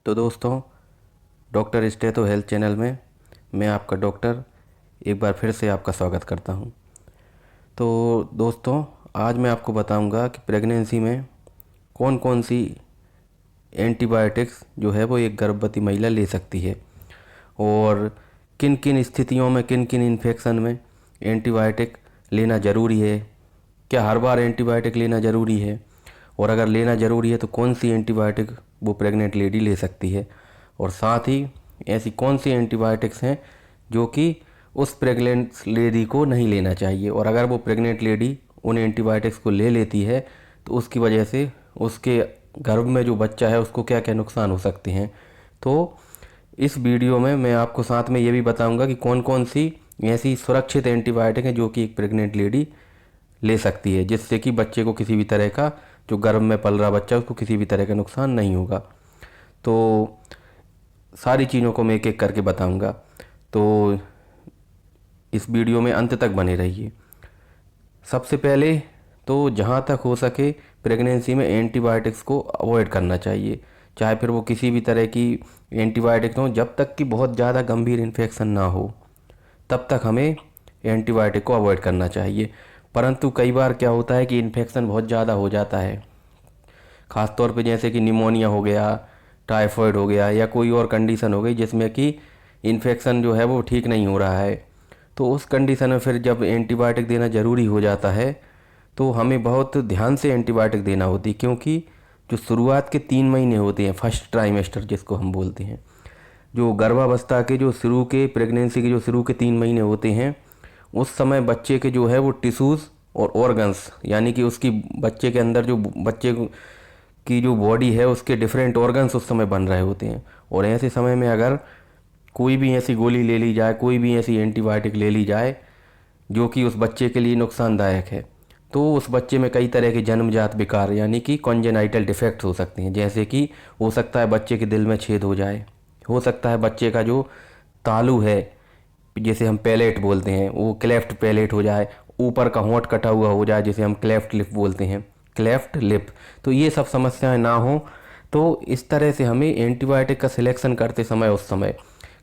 तो दोस्तों, doctor stetho health channel में मैं आपका डॉक्टर एक बार फिर से आपका स्वागत करता हूं। तो दोस्तों, आज मैं आपको बताऊंगा कि प्रेगनेंसी में कौन कौन सी एंटीबायोटिक्स जो है वो एक गर्भवती महिला ले सकती है और किन किन स्थितियों में, किन किन इन्फेक्शन में एंटीबायोटिक लेना ज़रूरी है, क्या हर बार एंटीबायोटिक लेना ज़रूरी है, और अगर लेना ज़रूरी है तो कौन सी एंटीबायोटिक वो प्रेग्नेंट लेडी ले सकती है, और साथ ही ऐसी कौन सी एंटीबायोटिक्स हैं जो कि उस प्रेग्नेंट लेडी को नहीं लेना चाहिए, और अगर वो प्रेग्नेंट लेडी उन एंटीबायोटिक्स को ले लेती है तो उसकी वजह से उसके गर्भ में जो बच्चा है उसको क्या क्या नुकसान हो सकते हैं। तो इस वीडियो में मैं आपको साथ में ये भी बताऊंगा कि कौन कौन सी ऐसी सुरक्षित एंटीबायोटिक हैं जो कि एक प्रेग्नेंट लेडी ले सकती है, जिससे कि बच्चे को किसी भी तरह का, जो गर्भ में पल रहा बच्चा, उसको किसी भी तरह का नुकसान नहीं होगा। तो सारी चीज़ों को मैं एक एक करके बताऊंगा, तो इस वीडियो में अंत तक बने रहिए। सबसे पहले तो जहाँ तक हो सके प्रेगनेंसी में एंटीबायोटिक्स को अवॉइड करना चाहिए, चाहे फिर वो किसी भी तरह की एंटीबायोटिक हो, जब तक कि बहुत ज़्यादा गंभीर इन्फेक्शन ना हो तब तक हमें एंटीबायोटिक को अवॉइड करना चाहिए। परंतु कई बार क्या होता है कि इन्फेक्शन बहुत ज़्यादा हो जाता है, ख़ास तौर पे जैसे कि निमोनिया हो गया, टाइफॉइड हो गया, या कोई और कंडीशन हो गई जिसमें कि इन्फेक्शन जो है वो ठीक नहीं हो रहा है। तो उस कंडीशन में फिर जब एंटीबायोटिक देना ज़रूरी हो जाता है तो हमें बहुत ध्यान से एंटीबायोटिक देना होती है, क्योंकि जो शुरुआत के 3 महीने होते हैं, फर्स्ट ट्राइमेस्टर जिसको हम बोलते हैं, जो गर्भावस्था के जो शुरू के, प्रेगनेंसी के जो शुरू के 3 महीने होते हैं, उस समय बच्चे के जो है वो टिश्यूज़ और ऑर्गन्स, यानी कि उसकी बच्चे के अंदर जो बच्चे की जो बॉडी है उसके डिफरेंट ऑर्गन्स उस समय बन रहे होते हैं। और ऐसे समय में अगर कोई भी ऐसी गोली ले ली जाए, कोई भी ऐसी एंटीबायोटिक ले ली जाए जो कि उस बच्चे के लिए नुकसानदायक है, तो उस बच्चे में कई तरह के जन्मजात विकार यानी कि कॉन्जेनाइटल डिफेक्ट्स हो सकते हैं। जैसे कि हो सकता है बच्चे के दिल में छेद हो जाए, हो सकता है बच्चे का जो तालू है, जिसे हम पैलेट बोलते हैं, वो क्लेफ्ट पैलेट हो जाए, ऊपर का होंठ कटा हुआ हो जाए जिसे हम क्लेफ्ट लिप बोलते हैं, क्लेफ्ट लिप। तो ये सब समस्याएं ना हो, तो इस तरह से हमें एंटीबायोटिक का सिलेक्शन करते समय, उस समय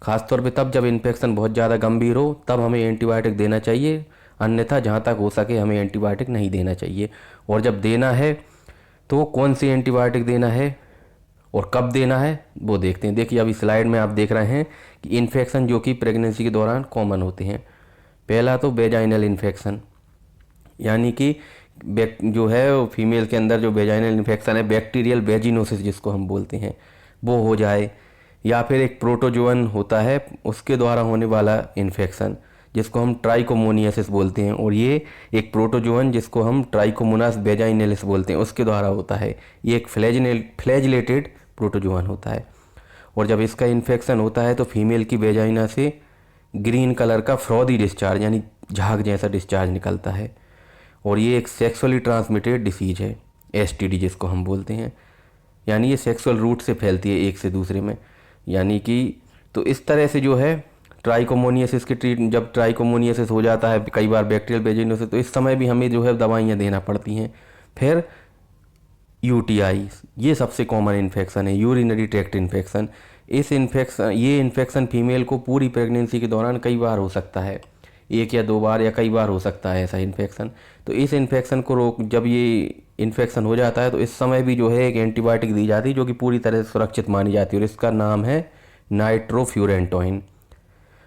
खासतौर पे तब जब इन्फेक्शन बहुत ज़्यादा गंभीर हो तब हमें एंटीबायोटिक देना चाहिए, अन्यथा जहाँ तक हो सके हमें एंटीबायोटिक नहीं देना चाहिए। और जब देना है तो कौन सी एंटीबायोटिक देना है और कब देना है वो देखते हैं। देखिए अभी स्लाइड में आप देख रहे हैं कि इन्फेक्शन जो कि प्रेगनेंसी के दौरान कॉमन होते हैं। पहला तो वेजाइनल इन्फेक्शन, यानी कि जो है वो फीमेल के अंदर जो वेजाइनल इन्फेक्शन है, बैक्टीरियल वेजिनोसिस जिसको हम बोलते हैं, वो हो जाए, या फिर एक प्रोटोजोअन होता है उसके द्वारा होने वाला इन्फेक्शन जिसको हम ट्राइकोमोनियासिस बोलते हैं, और ये एक प्रोटोजोअन जिसको हम ट्राइकोमोनास वेजाइनलिस बोलते हैं उसके द्वारा होता है। ये एक फ्लैजिलेटेड प्रोटोजोअन होता है, और जब इसका इन्फेक्शन होता है तो फीमेल की वेजाइना से ग्रीन कलर का फ्रॉदी डिस्चार्ज यानी झाग जैसा डिस्चार्ज निकलता है, और ये एक सेक्सुअली ट्रांसमिटेड डिसीज है, एसटीडी जिसको हम बोलते हैं, यानी ये सेक्सुअल रूट से फैलती है एक से दूसरे में, यानी कि तो इस तरह से जो है ट्राइकोमोनियासिस के जब ट्राइकोमोनियासिस हो जाता है कई बार बैक्टीरियल वेजिनोसिस, तो इस समय भी हमें जो है दवाइयाँ देना पड़ती हैं। फिर यूटीआई, ये सबसे कॉमन इन्फेक्शन है, यूरिनरी ट्रैक्ट इन्फेक्शन। ये इन्फेक्शन फीमेल को पूरी प्रेगनेंसी के दौरान कई बार हो सकता है, 1 या 2 बार या कई बार हो सकता है ऐसा इन्फेक्शन। तो इस इन्फेक्शन को जब ये इन्फेक्शन हो जाता है तो इस समय भी जो है एक एंटीबायोटिक दी जाती है जो कि पूरी तरह से सुरक्षित मानी जाती है, और इसका नाम है नाइट्रोफ्यूरेंटोइन,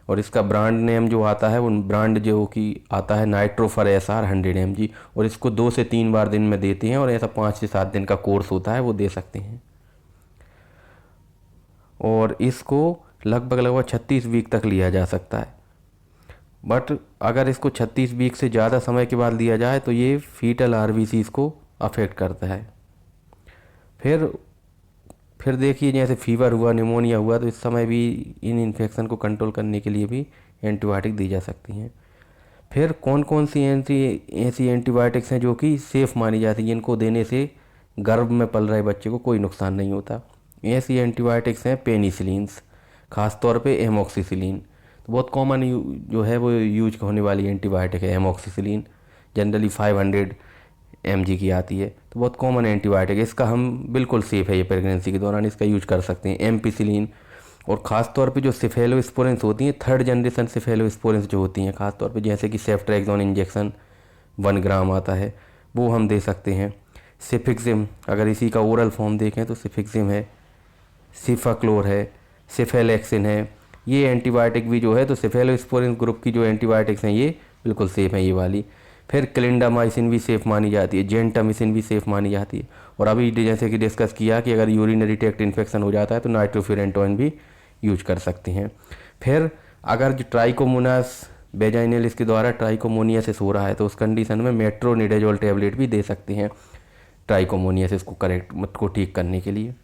और इसका ब्रांड नेम जो आता है वो ब्रांड जो कि आता है नाइट्रोफर SR 100 mg, और इसको 2 से 3 बार दिन में देते हैं, और ऐसा 5 से 7 दिन का कोर्स होता है वो दे सकते हैं, और इसको लगभग लगभग 36 वीक तक लिया जा सकता है। बट अगर इसको 36 वीक से ज़्यादा समय के बाद लिया जाए तो ये फीटल RBCs को अफेक्ट करता है। फिर देखिए जैसे फीवर हुआ, निमोनिया हुआ, तो इस समय भी इन इन्फेक्शन को कंट्रोल करने के लिए भी एंटीबायोटिक दी जा सकती हैं। फिर कौन कौन सी ऐसी एंटीबायोटिक्स हैं जो कि सेफ़ मानी जाती हैं, जिनको देने से गर्भ में पल रहे बच्चे को कोई नुकसान नहीं होता। ऐसी एंटीबायोटिक्स हैं पेनिसिलिन्स, खासतौर पे एमोक्सिसिलिन, तो बहुत कॉमन जो है वो यूज होने वाली एंटीबायोटिक है एमोक्सिसिलिन, जनरली 500 mg की आती है। तो बहुत कॉमन एंटीबायोटिक है, इसका हम बिल्कुल सेफ़ है, ये प्रेगनेंसी के दौरान इसका यूज कर सकते हैं। एम्पिसिलिन और ख़ास तौर पे जो सिफेलोस्पोरिन्स होती हैं, थर्ड जनरेशन सिफेलोस्पोरिन्स जो होती हैं ख़ास तौर पे, जैसे कि सेफ्ट्रेक्सोन इंजेक्शन 1 ग्राम आता है, वो हम दे सकते हैं। सिफिक्सिम, अगर इसी का ओरल फॉर्म देखें तो सिफिक्सिम है, सिफाक्लोर है, सिफेलेक्सिन है। ये एंटीबायोटिक भी जो है, तो सिफेलोस्पोरिन ग्रुप की जो एंटीबायोटिक्स हैं ये बिल्कुल सेफ़ हैं ये वाली। फिर क्लिंडामाइसिन भी सेफ़ मानी जाती है, जेंटामिसिन भी सेफ़ मानी जाती है। और अभी जैसे कि डिस्कस किया कि अगर यूरिनरी ट्रैक्ट इन्फेक्शन हो जाता है तो नाइट्रोफिरेंटोइन भी यूज कर सकते हैं। फिर अगर जो ट्राइकोमोनास वेजाइनलिस के द्वारा ट्राइकोमोनियासिस हो रहा है तो उस कंडीशन में मेट्रोनिडाजोल टैबलेट भी दे सकते हैं ट्राइकोमोनियासिस को करेक्ट को ठीक करने के लिए।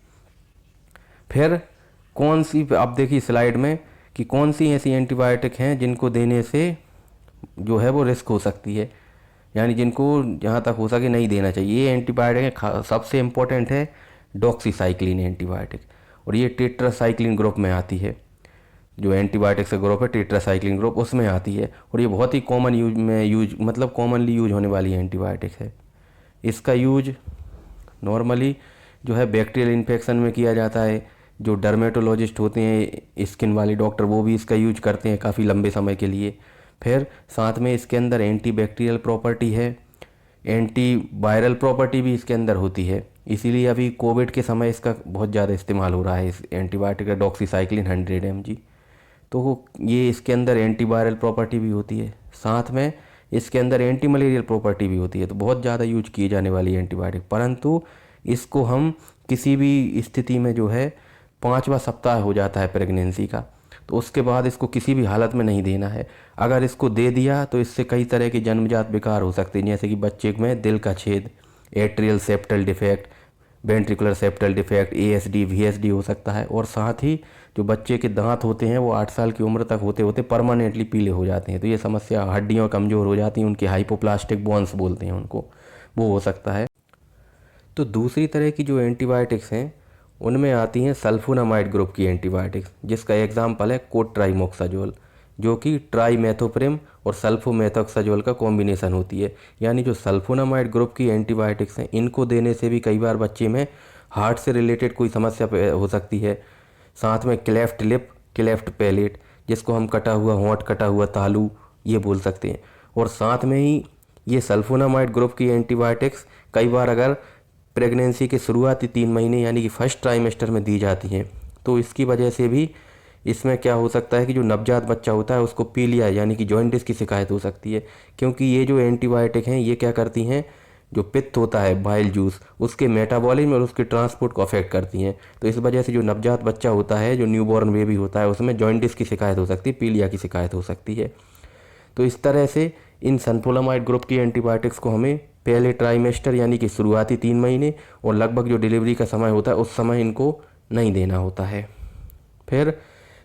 फिर कौन सी, आप देखिए स्लाइड में कि कौन सी ऐसी एंटीबायोटिक हैं जिनको देने से जो है वो रिस्क हो सकती है, यानी जिनको जहाँ तक हो सके नहीं देना चाहिए। ये एंटीबायोटिक सबसे इम्पोर्टेंट है डॉक्सीसाइक्लिन एंटीबायोटिक, और ये टेट्रासाइक्लिन ग्रुप में आती है। जो एंटीबायोटिक्स का ग्रुप है टेट्रासाइक्लिन ग्रुप, उसमें आती है। और ये बहुत ही कॉमन यूज मतलब कॉमनली यूज होने वाली एंटीबायोटिक है। इसका यूज नॉर्मली जो है बैक्टीरियल इन्फेक्शन में किया जाता है। जो डर्मेटोलॉजिस्ट होते हैं, स्किन वाले डॉक्टर, वो भी इसका यूज करते हैं काफ़ी लंबे समय के लिए। फिर साथ में इसके अंदर एंटी बैक्टीरियल प्रॉपर्टी है, एंटी वायरल प्रॉपर्टी भी इसके अंदर होती है। इसीलिए अभी कोविड के समय इसका बहुत ज़्यादा इस्तेमाल हो रहा है, इस एंटीबायोटिक का डॉक्सीसाइक्लिन 100 mg। तो ये इसके अंदर एंटी वायरल प्रॉपर्टी भी होती है, साथ में इसके अंदर एंटी मलेरियल प्रॉपर्टी भी होती है। तो बहुत ज़्यादा यूज किए जाने वाली एंटीबायोटिक, परंतु इसको हम किसी भी स्थिति में जो है 5वां सप्ताह हो जाता है प्रेगनेंसी का, तो उसके बाद इसको किसी भी हालत में नहीं देना है। अगर इसको दे दिया तो इससे कई तरह के जन्मजात विकार हो सकते हैं, जैसे कि बच्चे में दिल का छेद, atrial septal defect, ventricular septal defect, ASD VSD हो सकता है। और साथ ही जो बच्चे के दांत होते हैं वो 8 साल की उम्र तक होते होते परमानेंटली पीले हो जाते हैं। तो ये समस्या, हड्डियाँ कमज़ोर हो जाती हैं, उनके हाइपोप्लास्टिक बोन्स बोलते हैं उनको, वो हो सकता है। तो दूसरी तरह की जो एंटीबायोटिक्स हैं उनमें आती हैं सल्फोनामाइड ग्रुप की एंटीबायोटिक्स, जिसका एग्जाम्पल है कोट्राइमोक्साजोल, जो कि ट्राइमेथोप्रिम और सल्फोमेथोक्साजोल का कॉम्बिनेशन होती है। यानी जो सल्फोनामाइड ग्रुप की एंटीबायोटिक्स हैं, इनको देने से भी कई बार बच्चे में हार्ट से रिलेटेड कोई समस्या हो सकती है। साथ में क्लेफ्ट लिप, क्लेफ्ट पैलेट, जिसको हम कटा हुआ होंठ, कटा हुआ तालू ये बोल सकते हैं। और साथ में ही ये सल्फोनामाइड ग्रुप की एंटीबायोटिक्स कई बार अगर प्रेगनेंसी के शुरुआती 3 महीने यानी कि फर्स्ट ट्राइमेस्टर में दी जाती हैं, तो इसकी वजह से भी इसमें क्या हो सकता है कि जो नवजात बच्चा होता है उसको पीलिया यानी कि जॉइंटिस की शिकायत हो सकती है। क्योंकि ये जो एंटीबायोटिक हैं ये क्या करती हैं, जो पित्त होता है बाइल जूस, उसके मेटाबॉलिज्म और उसके ट्रांसपोर्ट को अफेक्ट करती हैं। तो इस वजह से जो नवजात बच्चा होता है, जो न्यूबॉर्न बेबी होता है, उसमें जॉइंटिस की शिकायत हो सकती है, पीलिया की शिकायत हो सकती है। तो इस तरह से इन सल्फोनामाइड ग्रुप की एंटीबायोटिक्स को हमें पहले ट्राइमेस्टर यानी कि शुरुआती 3 महीने और लगभग जो डिलीवरी का समय होता है उस समय इनको नहीं देना होता है। फिर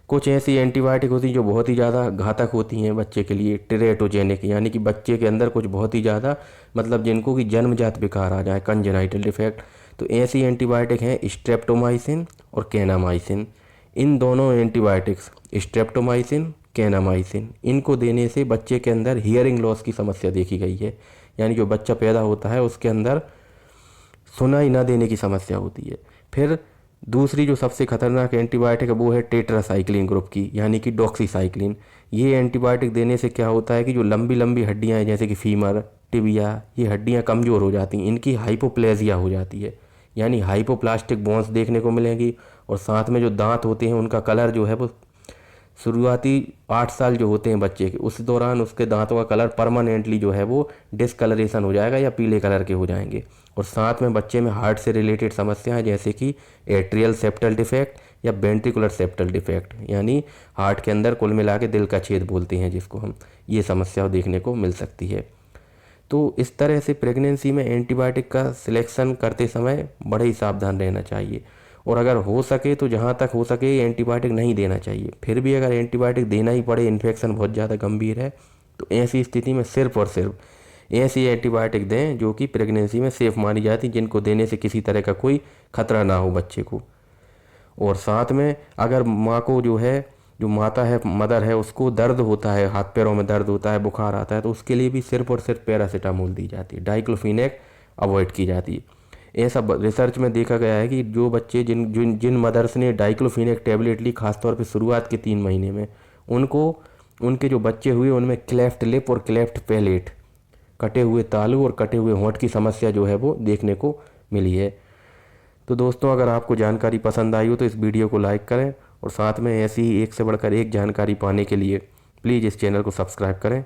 कुछ ऐसी एंटीबायोटिक होती हैं जो बहुत ही ज़्यादा घातक होती हैं बच्चे के लिए, टेरेटोजेनिक, यानी कि बच्चे के अंदर कुछ बहुत ही ज़्यादा मतलब जिनको कि जन्मजात विकार आ जाए, कंजेनाइटल डिफेक्ट। तो ऐसी एंटीबायोटिक हैं स्ट्रेप्टोमाइसिन और कैनामाइसिन। इन दोनों एंटीबायोटिक्स स्ट्रेप्टोमाइसिन, कैनामाइसिन, इनको देने से बच्चे के अंदर हियरिंग लॉस की समस्या देखी गई है। यानी जो बच्चा पैदा होता है उसके अंदर सुनाई ना देने की समस्या होती है। फिर दूसरी जो सबसे खतरनाक एंटीबायोटिक है वो है टेट्रासाइक्लिन ग्रुप की, यानी कि डॉक्सीसाइक्लिन। ये एंटीबायोटिक देने से क्या होता है कि जो लंबी लंबी हड्डियाँ हैं जैसे कि फीमर, टिबिया, ये हड्डियाँ कमज़ोर हो जाती हैं, इनकी हाइपोप्लेजिया हो जाती है, यानी हाइपोप्लास्टिक बोन्स देखने को मिलेंगी। और साथ में जो दांत होते हैं उनका कलर जो है वो शुरुआती 8 साल जो होते हैं बच्चे के, उस दौरान उसके दांतों का कलर परमानेंटली जो है वो डिसकलरेशन हो जाएगा या पीले कलर के हो जाएंगे। और साथ में बच्चे में हार्ट से रिलेटेड समस्याएं जैसे कि एट्रियल सेप्टल डिफेक्ट या वेंट्रिकुलर सेप्टल डिफेक्ट, यानी हार्ट के अंदर कुल मिला के दिल का छेद बोलते हैं जिसको हम, ये समस्या देखने को मिल सकती है। तो इस तरह से प्रेगनेंसी में एंटीबायोटिक का सिलेक्शन करते समय बड़े ही सावधान रहना चाहिए। और अगर हो सके तो जहाँ तक हो सके एंटीबायोटिक नहीं देना चाहिए। फिर भी अगर एंटीबायोटिक देना ही पड़े, इन्फेक्शन बहुत ज़्यादा गंभीर है, तो ऐसी स्थिति में सिर्फ और सिर्फ ऐसी एंटीबायोटिक दें जो कि प्रेगनेंसी में सेफ़ मानी जाती, जिनको देने से किसी तरह का कोई खतरा ना हो बच्चे को। और साथ में अगर माँ को जो है, जो माता है, मदर है, उसको दर्द होता है, हाथ पैरों में दर्द होता है, बुखार आता है, तो उसके लिए भी सिर्फ और सिर्फ पैरासीटामोल दी जाती है, डाइक्लोफिनेक अवॉइड की जाती है। ऐसा रिसर्च में देखा गया है कि जो बच्चे जिन जिन जिन मदर्स ने डाइक्लोफिनेक टैबलेट ली, खासतौर पे शुरुआत के 3 महीने में, उनको उनके जो बच्चे हुए उनमें क्लेफ्ट लिप और क्लेफ्ट पैलेट, कटे हुए तालू और कटे हुए होंठ की समस्या जो है वो देखने को मिली है। तो दोस्तों, अगर आपको जानकारी पसंद आई हो तो इस वीडियो को लाइक करें और साथ में ऐसी ही एक से बढ़कर एक जानकारी पाने के लिए प्लीज़ इस चैनल को सब्सक्राइब करें।